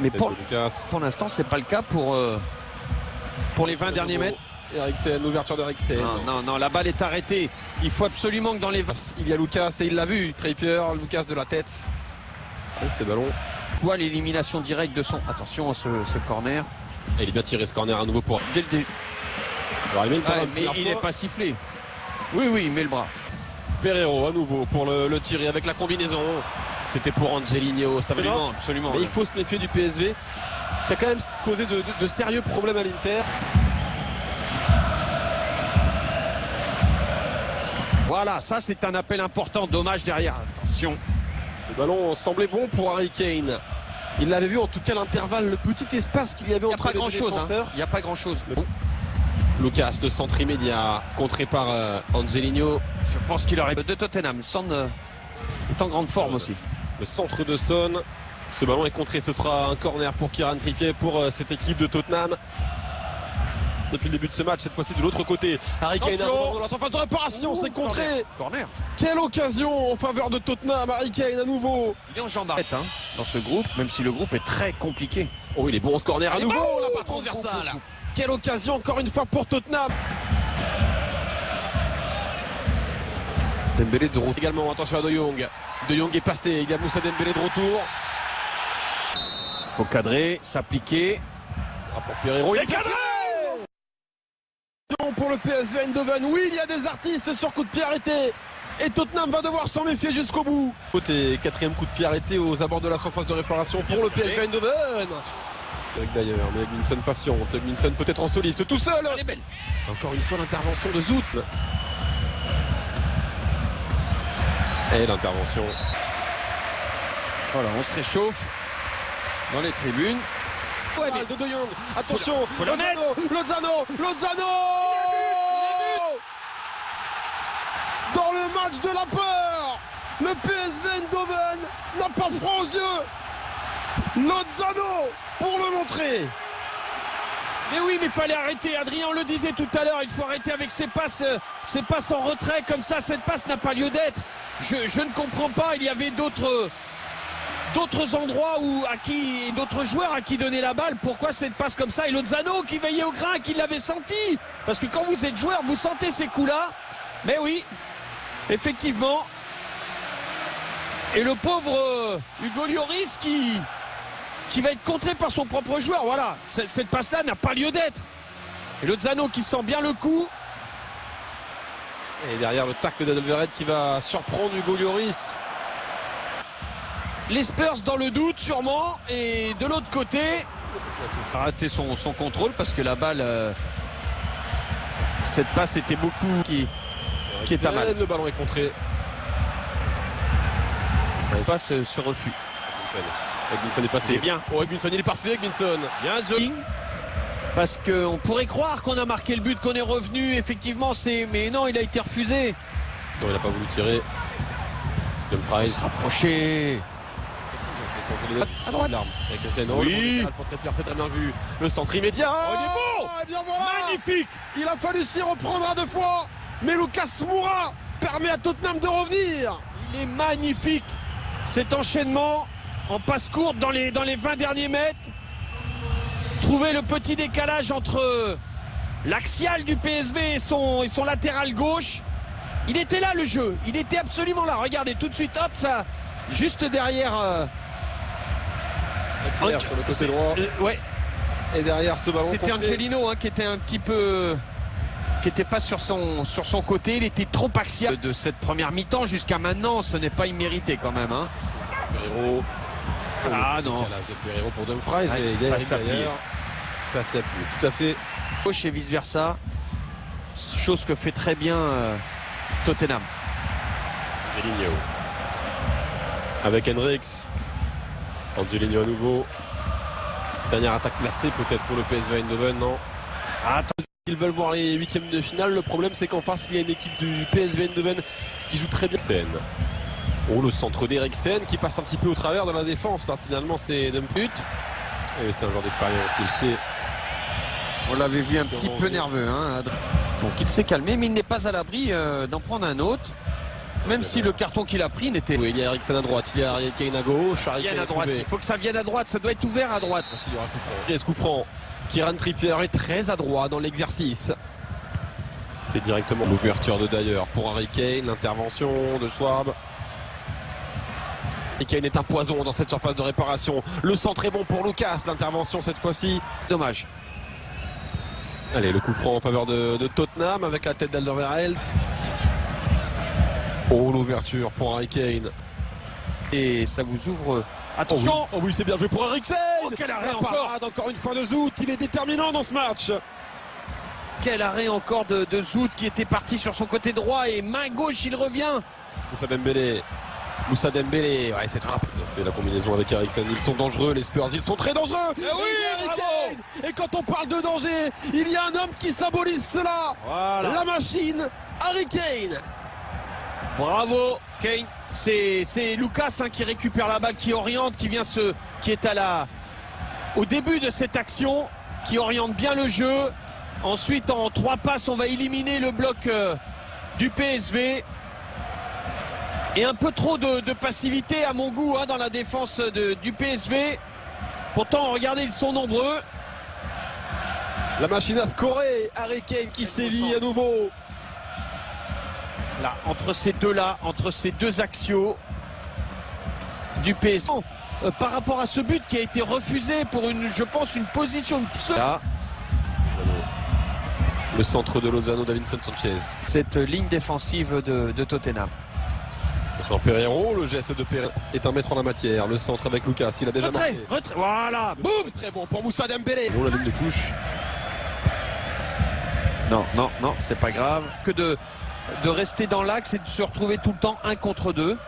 Mais pour l'instant, c'est pas le cas pour les 20 derniers mètres. Eriksen, ouverture d'Eriksen. Non, la balle est arrêtée. Il faut absolument que dans les... Il y a Lucas et il l'a vu. Trippier, Lucas de la tête. Et c'est ballon. Tu vois l'élimination directe de son... Attention à ce corner. Et il est bien tiré ce corner à nouveau pour... Dès le début. Mais il n'est pas sifflé. Oui, il met le bras. Pereiro à nouveau pour le tirer avec la combinaison. C'était pour Angelino. Absolument. Mais il faut se méfier du PSV qui a quand même causé de sérieux problèmes à l'Inter. Voilà, ça c'est un appel important. Dommage derrière. Attention. Le ballon semblait bon pour Harry Kane. Il l'avait vu en tout cas l'intervalle, le petit espace qu'il y avait entre les deux défenseurs. Il n'y a pas grand chose. Bon. Lucas de centre immédiat, contré par Angelino. Je pense qu'il aurait de Tottenham. Son est en grande forme aussi. Le centre de Son. Ce ballon est contré. Ce sera un corner pour Kieran Trippier pour cette équipe de Tottenham. Depuis le début de ce match, cette fois-ci de l'autre côté. Harry Kane dans la surface de réparation, c'est contré. Corner. Quelle occasion en faveur de Tottenham. Harry Kane à nouveau. Il est en jambe arrête dans ce groupe, même si le groupe est très compliqué. Oh, il est bon ce corner à nouveau. La passe transversale. Quelle occasion encore une fois pour Tottenham. Dembélé de retour également, attention à De Jong. De Jong est passé, il y a Moussa Dembélé de retour. Il faut cadrer, s'appliquer. Pour Pereiro, il est cadré. Pour le PSV Eindhoven, oui, il y a des artistes sur coup de pied arrêté. Et Tottenham va devoir s'en méfier jusqu'au bout. Et quatrième coup de pied arrêté aux abords de la surface de réparation pour le PSV Eindhoven. D'ailleurs, mais Hugminson patient. Hugminson peut-être en soliste tout seul. Elle est belle. Encore une fois l'intervention de Zout. Et l'intervention. Voilà, on se réchauffe dans les tribunes. Ouais, mais de Jong. Attention, Lozano. Dans le match de la peur, le PSV Eindhoven n'a pas froid aux yeux. Lozano pour le montrer. Mais oui, mais il fallait arrêter. Adrien le disait tout à l'heure, il faut arrêter avec ces passes en retrait comme ça. Cette passe n'a pas lieu d'être. Je ne comprends pas. Il y avait d'autres endroits d'autres joueurs à qui donner la balle. Pourquoi cette passe comme ça? Et Lozano qui veillait au grain, qui l'avait senti. Parce que quand vous êtes joueur, vous sentez ces coups-là. Mais oui, effectivement. Et le pauvre Hugo Lloris qui va être contré par son propre joueur. Voilà, cette passe-là n'a pas lieu d'être. Et Lozano qui sent bien le coup. Et derrière le tacle d'Alderweireld qui va surprendre Hugo Lloris. Les Spurs dans le doute sûrement. Et de l'autre côté, il a raté son contrôle parce que la balle, cette passe était beaucoup qui est à mal. Le ballon est contré. La passe se refuse. Hugminson est passé. Bien. Oh, Hugminson, il est parfait, Hugminson. Bien, Zoling. Parce qu'on pourrait croire qu'on a marqué le but, qu'on est revenu. Effectivement, mais non, il a été refusé. Non, il n'a pas voulu tirer. Dumfries. Rapproché. À droite. Oui. C'est très bien vu. Le centre immédiat. Oh, il est bon. Et bien voilà. Magnifique. Il a fallu s'y reprendre à deux fois. Mais Lucas Moura permet à Tottenham de revenir. Il est magnifique. Cet enchaînement en passe courte dans les 20 derniers mètres. Trouver le petit décalage entre l'axial du PSV et son latéral gauche. Il était là le jeu. Il était absolument là. Regardez tout de suite. Hop, ça. Juste derrière. Sur le côté droit. Ouais. Et derrière ce ballon. C'était Angelino qui était un petit peu. Qui n'était pas sur son côté. Il était trop axial de cette première mi-temps jusqu'à maintenant. Ce n'est pas immérité quand même. Pereiro. Ah non. De Pereiro pour Dumfries. Ouais, passe à plier. Passe à plier. Tout à fait. Gauche et vice versa. Chose que fait très bien Tottenham. Angelino. Avec Hendrix. Angelino à nouveau. Dernière attaque placée peut-être pour le PSV Eindhoven, non? Attention, ils veulent voir les huitièmes de finale. Le problème c'est qu'en face il y a une équipe du PSV Eindhoven qui joue très bien. Oh, le centre d'Eriksen qui passe un petit peu au travers de la défense. Là finalement c'est Dumfries. C'est un joueur d'expérience, il sait. On l'avait vu un petit peu nerveux. Donc il s'est calmé, mais il n'est pas à l'abri d'en prendre un autre. Même si le carton qu'il a pris n'était... Oui, il y a Eriksen à droite, il y a Harry Kane à gauche. Harry Kane à droite. Il faut que ça vienne à droite, ça doit être ouvert à droite. Il y aura coup franc. Kieran Trippier est très adroit dans l'exercice. C'est directement l'ouverture de Dyer pour Harry Kane, l'intervention de Schwab. Harry Kane est un poison dans cette surface de réparation. Le centre est bon pour Lucas, l'intervention cette fois-ci. Dommage. Allez, le coup franc en faveur de Tottenham avec la tête d'Alderweireld. Oh, l'ouverture pour Harry Kane. Et ça vous ouvre... Attention. Oh oui, c'est bien joué pour Eriksen. Oh, quel arrêt la encore. parade encore une fois de Zout, il est déterminant dans ce match. Quel arrêt encore de Zout qui était parti sur son côté droit et main gauche il revient. Moussa Dembélé, ouais, cette frappe. Il a fait la combinaison avec Eriksen, ils sont dangereux les Spurs, ils sont très dangereux. Oui, bravo. Et quand on parle de danger, il y a un homme qui symbolise cela. Voilà. La machine, Harry Kane. Bravo Kane. C'est Lucas qui récupère la balle, qui oriente, qui est au début de cette action, qui oriente bien le jeu. Ensuite, en 3 passes, on va éliminer le bloc du PSV. Et un peu trop de passivité à mon goût dans la défense du PSV. Pourtant, regardez, ils sont nombreux. La machine a scoré, Harry Kane qui sévit à nouveau. Là, entre ces deux axiaux du PSV. Par rapport à ce but qui a été refusé pour je pense, une position de pseudo. Là, le centre de Lozano, Davinson Sanchez. cette ligne défensive de Tottenham. Sur Pereiro, le geste de Pereiro est un maître en la matière. Le centre avec Lucas, il a déjà marqué. Retrait, voilà, boum. Très bon pour Moussa Dembélé. Bon, la ligne de touche. Non, c'est pas grave. Que de rester dans l'axe et de se retrouver tout le temps 1 contre 2.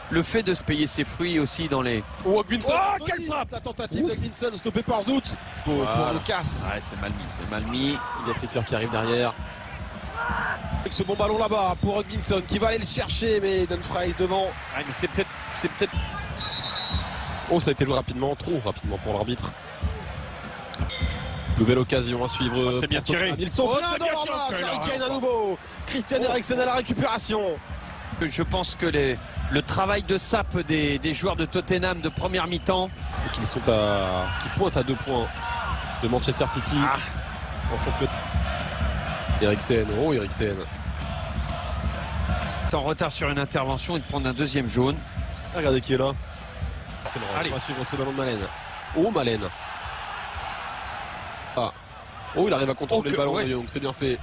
Le fait de se payer ses fruits aussi dans les... Oh, Hugminson, quelle frappe. la tentative d'Hugminson stoppée par Zout pour Lucas. Ouais, c'est mal mis. Il y a Trippier qui arrive derrière. Avec ce bon ballon là-bas pour Hugminson qui va aller le chercher, mais Dumfries devant. Ouais, mais c'est peut-être... Oh, ça a été joué rapidement, trop rapidement pour l'arbitre. Nouvelle occasion à suivre. C'est bien tiré. Ils sont bien dans leur match. Harry Kane à nouveau. Christian Eriksen à la récupération. Je pense que le travail de sape des joueurs de Tottenham de première mi-temps. Qui pointent à 2 points de Manchester City en championnat. Eriksen, Eriksen. En retard sur une intervention et de prendre un deuxième jaune. Regardez qui est là. Allez. On va suivre ce ballon de Malen. Oh, Malen. Oh, il arrive à contrôler le ballon de Young, c'est bien fait.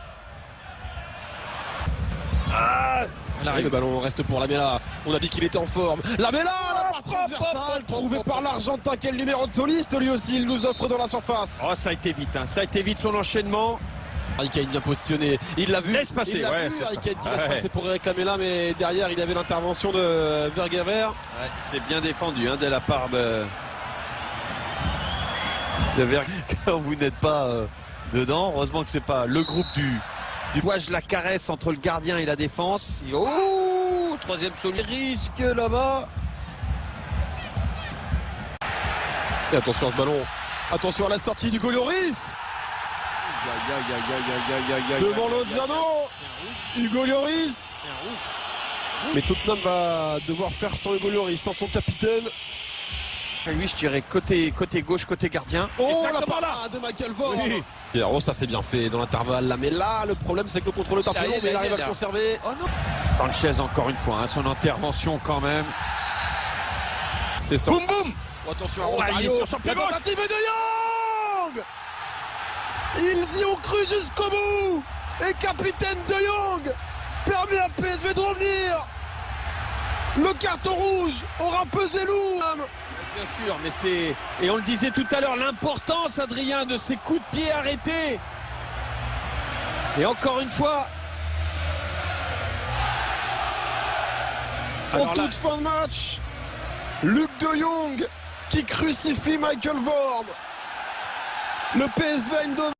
Le ballon reste pour Lamela. On a dit qu'il était en forme. Lamela, la part transversale trouvée par l'Argentin. Quel numéro de soliste, lui aussi, il nous offre dans la surface. Oh, ça a été vite, ça a été vite son enchaînement. Harry Kane bien positionné. Il l'a vu. Laisse passer. Il l'a vu, Harry Kane qui laisse passer pour Eric Lamela, mais derrière, il avait l'intervention de Bergever. Ouais, c'est bien défendu de la part de Bergever. Quand vous n'êtes pas dedans, heureusement que c'est pas le groupe du doigt-je la caresse entre le gardien et la défense. Oh, troisième solution. Risque là-bas. Et attention à ce ballon. Attention à la sortie du Lloris. Devant Lozano. Hugo Lloris. Mais Tottenham va devoir faire sans Hugo Lloris, sans son capitaine. Lui, je dirais côté gauche, côté gardien. Oh, la parade de Michael Vaughan. Oui. Oh, ça c'est bien fait dans l'intervalle là. Mais là, le problème c'est que le contrôle est un peu long, mais il arrive à le conserver. Oh non. Sanchez encore une fois, son intervention quand même. C'est ça. Boum boum. Oh, attention à Rosario. Sur son pied gauche. Tentative de Jong. Ils y ont cru jusqu'au bout. Et capitaine de Jong permet à PSV de revenir. Le carton rouge aura pesé lourd. Bien sûr, mais et on le disait tout à l'heure, l'importance, Adrien, de ces coups de pied arrêtés. Et encore une fois, en toute fin de match, Luc de Jong qui crucifie Michael Vaughan. Le PSV Eindhoven